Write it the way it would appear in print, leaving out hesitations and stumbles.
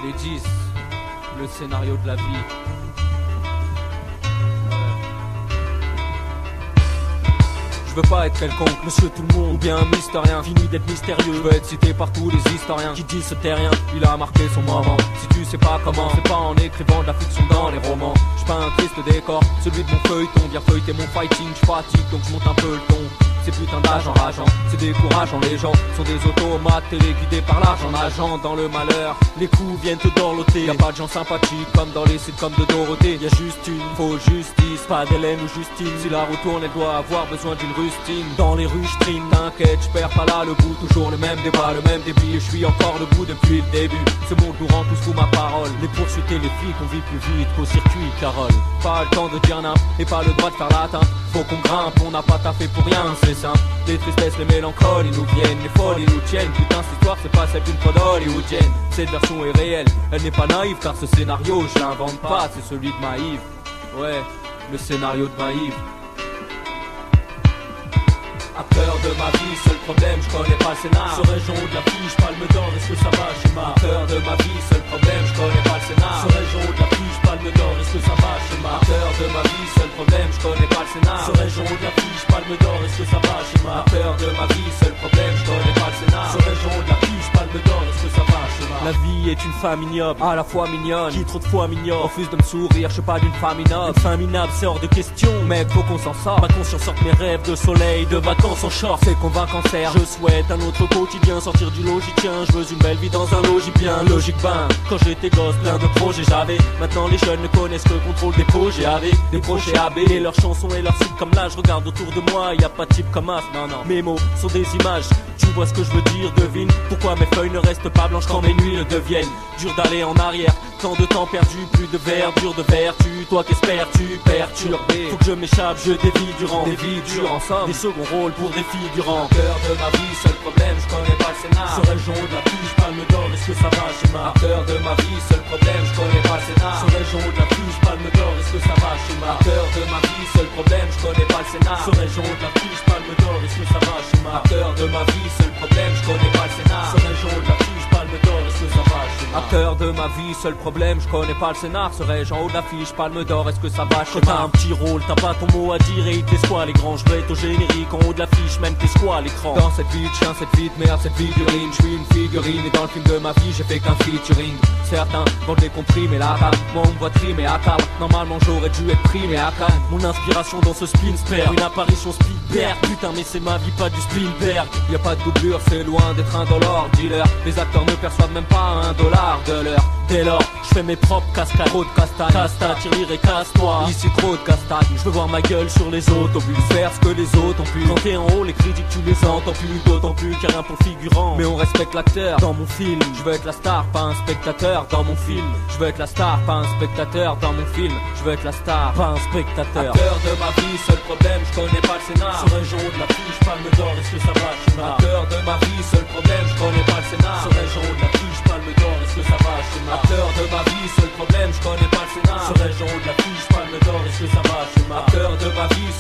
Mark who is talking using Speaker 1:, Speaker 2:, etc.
Speaker 1: les 10, le scénario de la vie. Je veux pas être quelconque, monsieur tout le monde, ou bien un mystérien, fini d'être mystérieux. Je veux être cité par tous les historiens qui disent ce terrien, il a marqué son moment. Si tu sais pas comment, c'est pas en écrivant de la fiction dans les romans. J'suis pas un triste décor, celui de mon feuilleton. Viens feuilleter mon fighting, j'fatigue donc j'monte un peu le ton. Ces putains d'agents rageants, c'est décourageant, les gens sont des automates téléguidés par l'argent nageant dans le malheur. Les coups viennent te dorloter, y'a pas de gens sympathiques comme dans les sitcoms de Dorothée. Y'a juste une fausse justice, pas d'Hélène ou Justine. Si la roue tourne, elle doit avoir besoin d'une rustine. Dans les rues j'trine, t'inquiète, j'perds pas là le bout. Toujours le même débat, le même débit, et j'suis encore debout depuis le début. Ce monde nous rend tous sous ma parole. Les poursuites et les flics, on vit plus vite qu'au circuit Carole. Pas le temps de dire n'importe et pas le droit de faire latin. Faut qu'on grimpe, on n'a pas taffé pour rien, c'est simple. Les tristesses, les mélancolies nous viennent, les folies nous tiennent. Putain, cette histoire c'est pas celle d'une prod hollywoodienne. Cette version est réelle, elle n'est pas naïve, car ce scénario je l'invente pas, c'est celui de Maïve. Ouais, le scénario de Maïve. Acteur de ma vie, seul problème, je connais pas le scénar. Serais-je en haut de la fiche, palme d'or, est-ce que ça va, je suis marre. Acteur de ma vie, seul problème, je connais pas le scénar. Serais-je en haut de la fiche, palme d'or, est-ce que ça va, je suis marre. Acteur de ma vie, seul problème, je connais pas le scénar. Serais-je en haut de la fiche, palme d'or, est-ce que ça va, je suis marre. Acteur de ma vie, seul problème, je connais pas le scénar. Serais-je en haut de la fiche, palme d'or, est-ce que ça va, je suis marre. La vie est une femme ignoble, à la fois mignonne, qui trop de fois m'ignore, refuse de me sourire, je suis pas d'une femme noble. Une femme minable, c'est hors de question, mec, faut qu'on s'en sorte. Ma conscience sorte mes rêves de soleil, de vacances en short. C'est qu'on va cancer, je souhaite un autre quotidien, sortir du logis, tiens, je veux une belle vie dans un logis bien. Logique ben, quand j'étais gosse, plein de projets j'avais. Maintenant les jeunes ne connaissent que contrôle des projets AB, des projets AB. Et leurs chansons et leurs sites comme là, je regarde autour de moi, y a pas de type comme As, non non. Mes mots sont des images, tu vois ce que je veux dire, devine pourquoi mes feuilles ne restent pas blanches quand mes nuits le deviennent. Dur d'aller en arrière, tant de temps perdu, plus de verdure, de vertu. Toi qu'espères-tu, perturbé? Faut que je m'échappe, je dévie durant des vies dures, en somme, des seconds rôles pour des figurants. Cœur de ma vie, seul problème, je connais pas le scénar. Serais-je en haut de la fiche, palme d'or, est-ce que ça va, je suis marre. Cœur de ma vie, seul problème, je connais pas le scénar. Serais-je en haut de la fiche, palme d'or, est-ce que ça va, je suis marre. Cœur de ma vie, seul problème, je connais pas le scénar. Serais-je en haut de la fiche, palme d'or, est-ce que ça va, je suis marre. Cœur de ma vie, seul problème, je connais pas le scénar. Serais-je en haut de la fiche, palme d'or, est-ce que ça va, je suis marre. Acteur de ma vie, seul problème, je connais pas le scénar. Serais-je en haut de la fiche, palme d'or, est-ce que ça va, je suis marre. T'as un petit rôle, t'as pas ton mot à dire et il t'est quoi les grands. Je vais être au générique, en haut de la fiche, même t'es quoi à l'écran. Dans cette vie de chien, cette vie de merde, cette vie d'urine, je suis une figurine. Et dans le film de ma vie, j'ai fait qu'un featuring. Certains vont les compris, mais la rame, moi on me voit trimer à table. Normalement j'aurais dû être pris, mais à Cannes. Mon inspiration dans ce spin se perd, une apparition Spielberg. Putain mais c'est ma vie, pas du Spielberg. Y a pas de doublure, c'est loin d'être un dollar dealer. Les acteurs ne perçoivent même pas $1 de l'heure. Dès lors, je fais mes propres cascades, trop de castagne. Casta, tire et casse-toi. Ici trop de castagne. Je veux voir ma gueule sur les autobus, faire ce que les autres ont pu. Quand t'es en haut, les critiques tu les entends plus. D'autant plus qu'il y a rien pour le figurant. Mais on respecte l'acteur dans mon film. Je veux être la star, pas un spectateur dans mon film. Je veux être la star, pas un spectateur dans mon film. Je veux être la star, pas un spectateur. Acteur de ma vie, seul problème, je connais pas le scénar. Serais-je en haut de la fiche, palme d'or, est-ce que ça va, je suis marre. Acteur de ma vie, seul problème, je connais pas le scénar. Serais-je en haut de la fiche, palme d'or, est-ce que ça va, je suis marre. Acteur de ma vie, seul problème, je connais pas le scénar. Serais-je en haut de la fiche, palme d'or, est-ce que ça va, je suis marre. Acteur de ma vie,